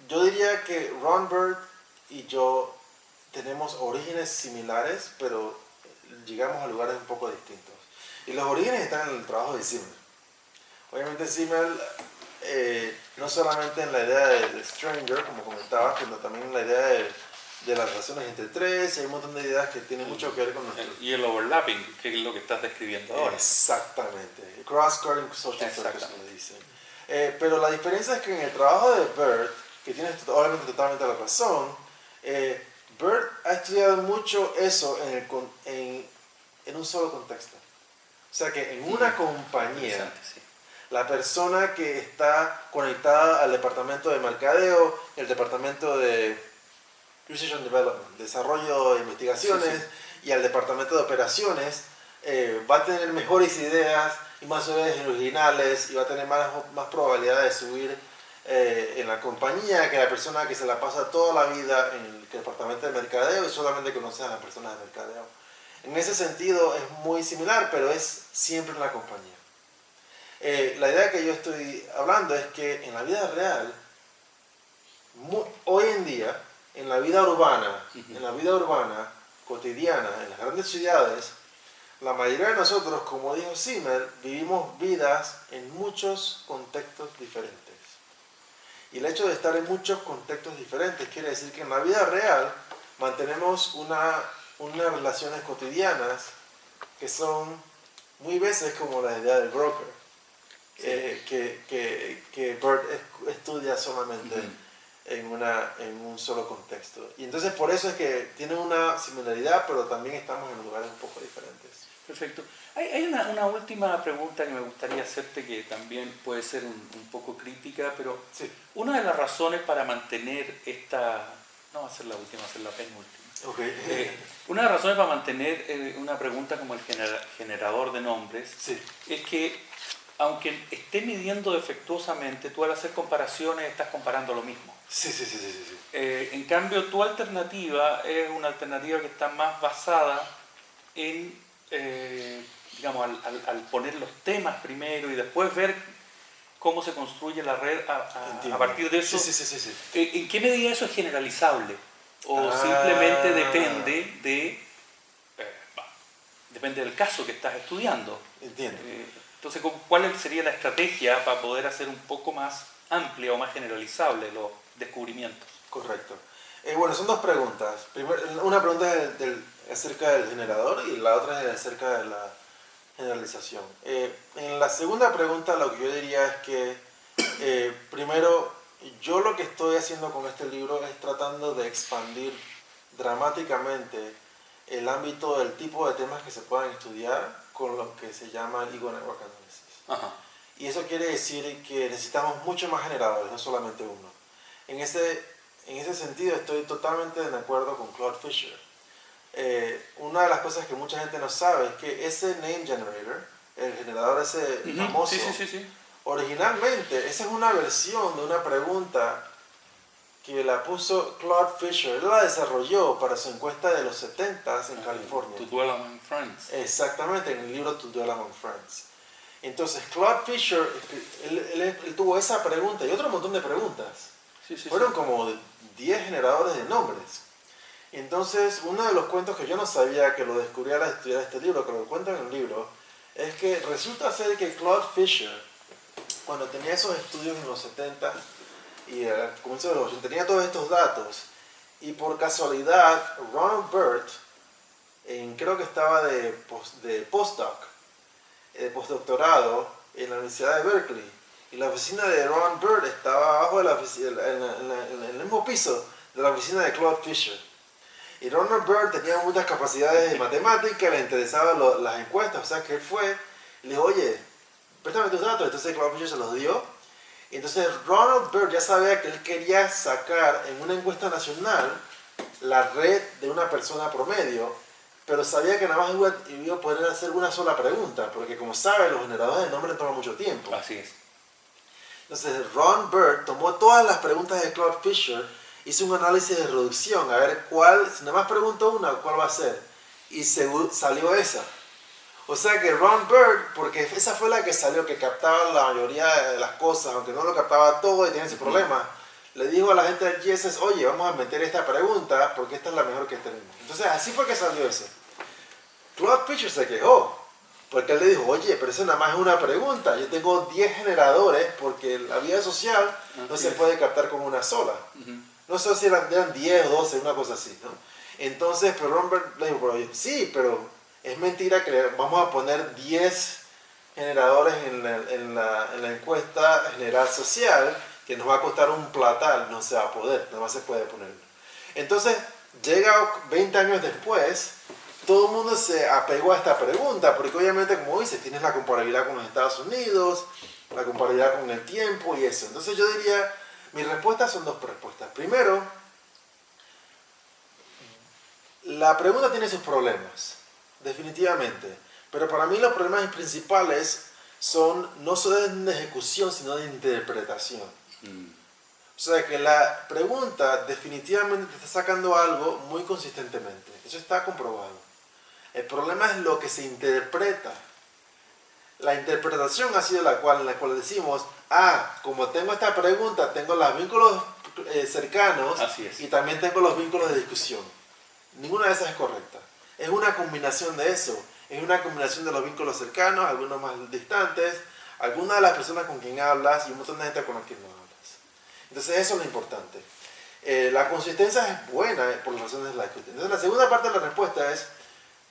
Yo diría que Ron Bird y yo tenemos orígenes similares, pero llegamos a lugares un poco distintos. Y los orígenes están en el trabajo de Simmel. Obviamente Simmel, no solamente en la idea de Stranger, como comentabas, sino también en la idea de las relaciones entre tres, y hay un montón de ideas que tienen mucho que ver con nuestro... Y el overlapping, que es lo que estás describiendo ahora. Exactamente. Cross-cutting social circles, como dicen. Pero la diferencia es que en el trabajo de Bird, que tienes obviamente totalmente la razón, Bird ha estudiado mucho eso en un solo contexto. O sea que en una compañía, la persona que está conectada al departamento de mercadeo, el departamento de Research and Development, desarrollo e investigaciones, y al departamento de operaciones, va a tener mejores ideas y más ideas originales y va a tener más probabilidad de subir en la compañía que la persona que se la pasa toda la vida en el departamento de mercadeo y solamente conoce a las personas de mercadeo. En ese sentido es muy similar, pero es siempre en la compañía. La idea que yo estoy hablando es que en la vida real, hoy en día, en la vida urbana, cotidiana, en las grandes ciudades, la mayoría de nosotros, como dijo Simmel, vivimos vidas en muchos contextos diferentes. Y el hecho de estar en muchos contextos diferentes quiere decir que en la vida real mantenemos unas relaciones cotidianas que son muy veces como la idea del broker, que Bird estudia solamente en un solo contexto. Y entonces por eso es que tienen una similaridad, pero también estamos en lugares un poco diferentes. Perfecto. Hay una última pregunta que me gustaría hacerte que también puede ser un poco crítica, pero sí. Una de las razones para mantener esta... No va a ser la última, va a ser la penúltima. Okay. Una de las razones para mantener una pregunta como el generador de nombres es que, aunque esté midiendo defectuosamente, tú al hacer comparaciones estás comparando lo mismo. Sí. En cambio, tu alternativa es una alternativa que está más basada en, digamos, al poner los temas primero y después ver cómo se construye la red a partir de eso. Sí. ¿En qué medida eso es generalizable? ¿O simplemente depende del caso que estás estudiando? Entiendo. Entonces, ¿cuál sería la estrategia para poder hacer un poco más amplia o más generalizable los descubrimientos? Correcto. Bueno, son dos preguntas. Una pregunta es acerca del generador y la otra es acerca de la generalización. En la segunda pregunta lo que yo diría es que, primero, yo lo que estoy haciendo con este libro es tratando de expandir dramáticamente el ámbito del tipo de temas que se puedan estudiar con lo que se llama el Ego Network Analysis. Ajá. Y eso quiere decir que necesitamos muchos más generadores, no solamente uno. En ese sentido estoy totalmente de acuerdo con Claude Fisher. Una de las cosas que mucha gente no sabe es que ese name generator, el generador ese famoso, originalmente esa es una versión de una pregunta que la puso Claude Fisher. Él la desarrolló para su encuesta de los 70s en California. To Dwell Among Friends. Exactamente, en el libro To Dwell Among Friends. Entonces Claude Fisher, él tuvo esa pregunta y otro montón de preguntas. Fueron como 10 generadores de nombres. Entonces, uno de los cuentos que yo no sabía, que lo descubrí al estudiar este libro, que lo cuento en el libro, es que resulta ser que Claude Fisher, cuando tenía esos estudios en los 70 y al comienzo de los 80, tenía todos estos datos, y por casualidad, Ronald Burt, creo que estaba de postdoctorado en la Universidad de Berkeley, y la oficina de Ron Burt estaba abajo de la oficina, en el mismo piso de la oficina de Claude Fisher. Y Ronald Burt tenía muchas capacidades de matemática, le interesaban las encuestas, o sea que él fue y le dijo, oye, préstame tus datos. Entonces Claude Fisher se los dio. Y entonces Ronald Burt ya sabía que él quería sacar en una encuesta nacional la red de una persona promedio pero sabía que nada más iba a poder hacer una sola pregunta, porque como sabe, los generadores de nombre toman mucho tiempo. Así es. Entonces Ron Bird tomó todas las preguntas de Claude Fisher, hizo un análisis de reducción, a ver cuál, si nada más pregunto una, cuál va a ser, y salió esa. O sea que Ron Bird, porque esa fue la que salió, que captaba la mayoría de las cosas, aunque no lo captaba todo y tenía ese problema, le dijo a la gente del GSS, oye, vamos a meter esta pregunta porque esta es la mejor que tenemos. Entonces así fue que salió ese. Claude Fisher se quejó, porque él le dijo, oye, pero eso nada más es una pregunta, yo tengo 10 generadores porque la vida social no se puede captar con una sola. No sé si eran 10 o 12, una cosa así, ¿no? Entonces, pero Ron Bird le dijo, oye, sí, pero es mentira que vamos a poner 10 generadores en la encuesta general social, que nos va a costar un platal, no se va a poder, nada más se puede poner. Entonces, llega 20 años después, todo el mundo se apegó a esta pregunta, porque obviamente, como dices, tienes la comparabilidad con los Estados Unidos, la comparabilidad con el tiempo y eso. Entonces yo diría, mis respuestas son dos respuestas. Primero, la pregunta tiene sus problemas, definitivamente, pero para mí los problemas principales no son de ejecución, sino de interpretación. O sea que la pregunta definitivamente te está sacando algo muy consistentemente, eso está comprobado. El problema es lo que se interpreta. La interpretación ha sido en la cual decimos, como tengo esta pregunta, tengo los vínculos cercanos y también tengo los vínculos de discusión. Ninguna de esas es correcta. Es una combinación de eso. Es una combinación de los vínculos cercanos, algunos más distantes, algunas de las personas con quien hablas y un montón de gente con la que no hablas. Entonces eso es lo importante. La consistencia es buena por las razones de la que... Entonces la segunda parte de la respuesta es,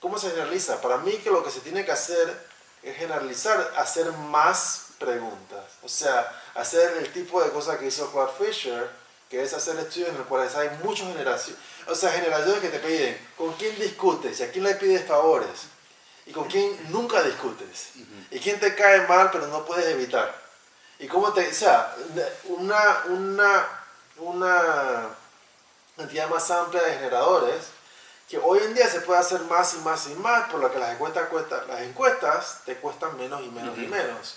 ¿cómo se generaliza? Para mí que lo que se tiene que hacer es generalizar, hacer más preguntas. O sea, hacer el tipo de cosas que hizo Claude Fisher, que es hacer estudios en los cuales hay muchas generaciones. O sea, generaciones que te piden, ¿con quién discutes? ¿Y a quién le pides favores? ¿Y con quién nunca discutes? ¿Y quién te cae mal pero no puedes evitar? ¿Y cómo te...? O sea, una cantidad más amplia de generadores que hoy en día se puede hacer más y más y más, por lo que las encuestas te cuestan menos y menos y menos.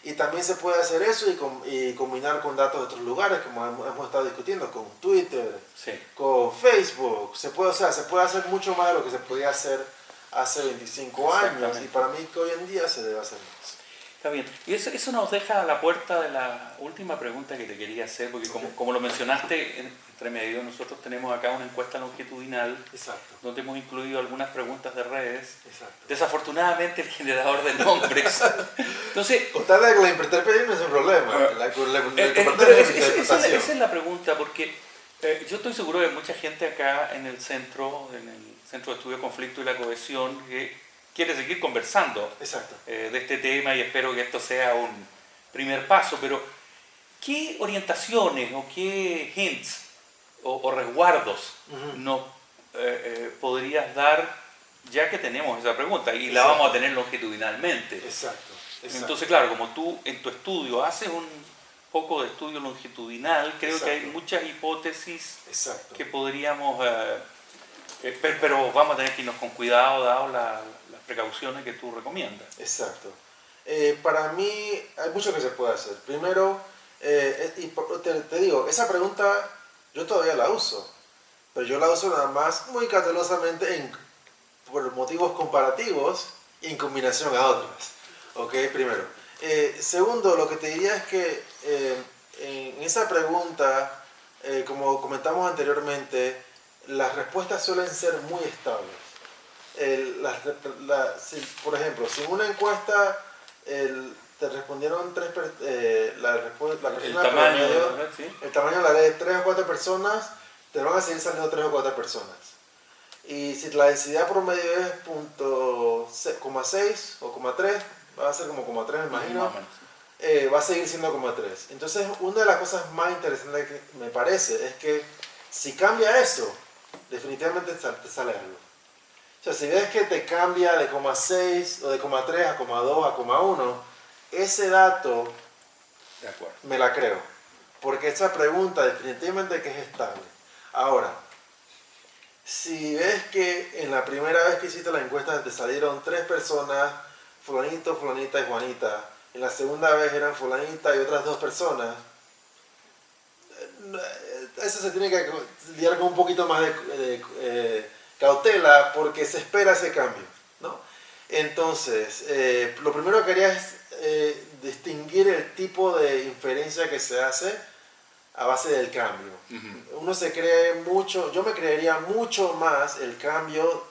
Y también se puede hacer eso y combinar con datos de otros lugares, como hemos estado discutiendo, con Twitter, con Facebook. Se puede hacer mucho más de lo que se podía hacer hace 25 años, y para mí que hoy en día se debe hacer más. Está bien. Y eso nos deja a la puerta de la última pregunta que te quería hacer, porque como lo mencionaste, entre medio nosotros tenemos acá una encuesta longitudinal. Exacto. Donde hemos incluido algunas preguntas de redes. Exacto. Desafortunadamente el generador de nombres. Entonces, contarle que la interpretación no es un problema. Esa es la pregunta, porque yo estoy seguro de mucha gente acá en el Centro de Estudio Conflicto y la Cohesión, que quiere seguir conversando de este tema, y espero que esto sea un primer paso. Pero, ¿qué orientaciones o qué hints o resguardos nos podrías dar, ya que tenemos esa pregunta y la vamos a tener longitudinalmente? Exacto. Entonces, claro, como tú en tu estudio haces un poco de estudio longitudinal, creo que hay muchas hipótesis que podríamos... pero vamos a tener que irnos con cuidado, dado las precauciones que tú recomiendas. Exacto. Para mí hay mucho que se puede hacer. Primero, te digo, esa pregunta yo todavía la uso, pero yo la uso nada más muy cautelosamente por motivos comparativos y en combinación a otras. ¿Ok? Primero. Segundo, lo que te diría es que en esa pregunta, como comentamos anteriormente, las respuestas suelen ser muy estables. Por ejemplo, si en una encuesta te respondieron el tamaño de la red de 3 o 4 personas, te van a seguir saliendo 3 o 4 personas. Y si la densidad promedio es 0.6 o 0.3, va a ser como 0.3, me imagino, va a seguir siendo 0.3. Entonces, una de las cosas más interesantes que me parece es que si cambia eso, definitivamente te sale algo. O sea, si ves que te cambia de 0.6 o de 0.3 a 0.2 a 0.1, ese dato me la creo. Porque esa pregunta definitivamente que es estable. Ahora, Si ves que en la primera vez que hiciste la encuesta te salieron 3 personas, fulanito, fulanita y Juanita, en la segunda vez eran fulanita y otras 2 personas, eso se tiene que lidiar con un poquito más de cautela porque se espera ese cambio, ¿no? Entonces, lo primero que haría es distinguir el tipo de inferencia que se hace a base del cambio. Uno se cree mucho, yo me creería mucho más el cambio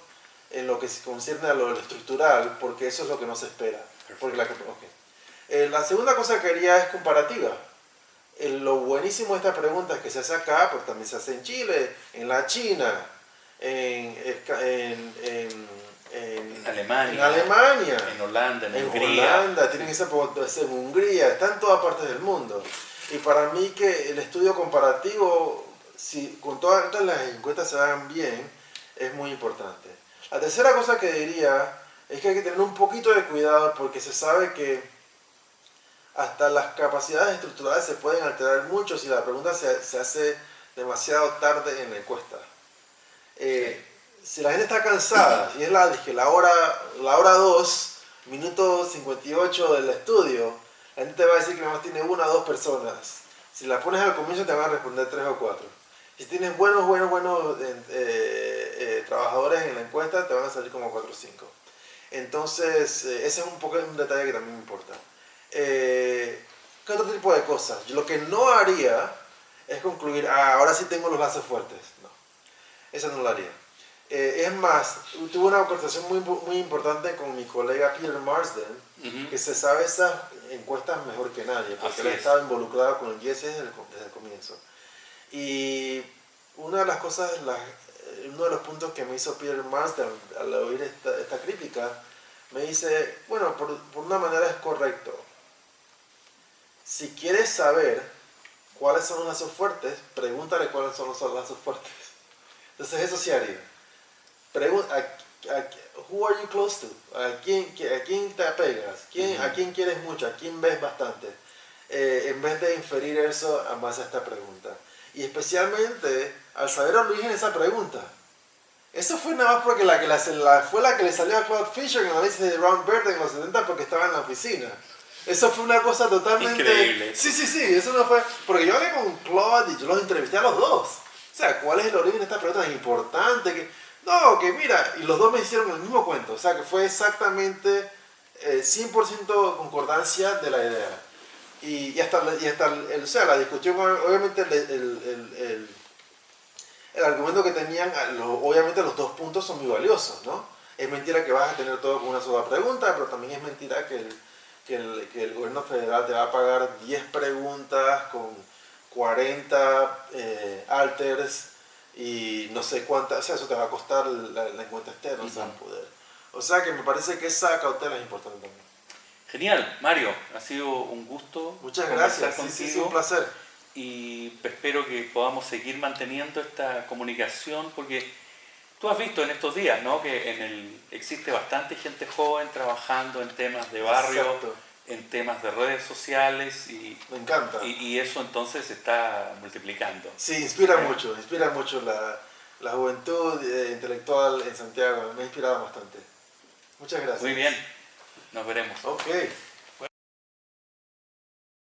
en lo que se concierne a lo estructural, porque eso es lo que no se espera. Porque la segunda cosa que haría es comparativa. Lo buenísimo de esta pregunta es que se hace acá, pero también se hace en Chile, en la China, en Alemania, en Holanda, en Hungría. Holanda, tienen esa en Hungría, está en todas partes del mundo. Y para mí que el estudio comparativo, si con todas las encuestas se hagan bien, es muy importante. La tercera cosa que diría es que hay que tener un poquito de cuidado porque se sabe que hasta las capacidades estructurales se pueden alterar mucho si la pregunta se hace demasiado tarde en la encuesta. Si la gente está cansada, si es la hora 2, minuto 58 del estudio, la gente te va a decir que nada más tiene 1 o 2 personas. Si la pones al comienzo te van a responder 3 o 4. Si tienes buenos trabajadores en la encuesta, te van a salir como 4 o 5. Entonces, ese es un detalle que también me importa. ¿Qué otro tipo de cosas? Lo que no haría es concluir, ahora sí tengo los lazos fuertes. No, eso no lo haría. Es más, tuve una conversación muy importante con mi colega Peter Marsden, que se sabe esas encuestas mejor que nadie, porque él estaba involucrado con el GS desde el comienzo. Y una de las cosas, uno de los puntos que me hizo Peter Marsden al oír esta crítica, me dice, bueno, por una manera es correcto. Si quieres saber cuáles son los lazos fuertes, pregúntale cuáles son los lazos fuertes. Entonces eso sí haría. Who are you close to? ¿A quién te apegas? ¿A quién quieres mucho? ¿A quién ves bastante? En vez de inferir eso a base a esta pregunta. Y especialmente al saber el origen de esa pregunta. Eso fue nada más porque fue la que le salió a Claude Fisher en el análisis de Ron Bird en los 70 porque estaba en la oficina. Eso fue una cosa totalmente... Increíble. Sí, eso no fue... Porque yo hablé con Claude y yo los entrevisté a los dos. O sea, ¿cuál es el origen de esta pregunta tan importante? No, que mira, y los dos me hicieron el mismo cuento, o sea que fue exactamente 100% concordancia de la idea. Y hasta o sea, la discusión, obviamente el argumento que tenían, obviamente los 2 puntos son muy valiosos, ¿no? Es mentira que vas a tener todo con una sola pregunta, pero también es mentira que el gobierno federal te va a pagar 10 preguntas con 40 alters y no sé cuántas, o sea, eso te va a costar la encuesta externa, o sea, poder. O sea que me parece que esa cautela es importante también. Genial, Mario, ha sido un gusto. Muchas gracias, sí, un placer. Y espero que podamos seguir manteniendo esta comunicación, porque tú has visto en estos días, ¿no?, que existe bastante gente joven trabajando en temas de barrio. Exacto. En temas de redes sociales me encanta. Y eso entonces se está multiplicando. Sí, inspira mucho la juventud intelectual en Santiago, me ha inspirado bastante. Muchas gracias. Muy bien, nos veremos. Ok.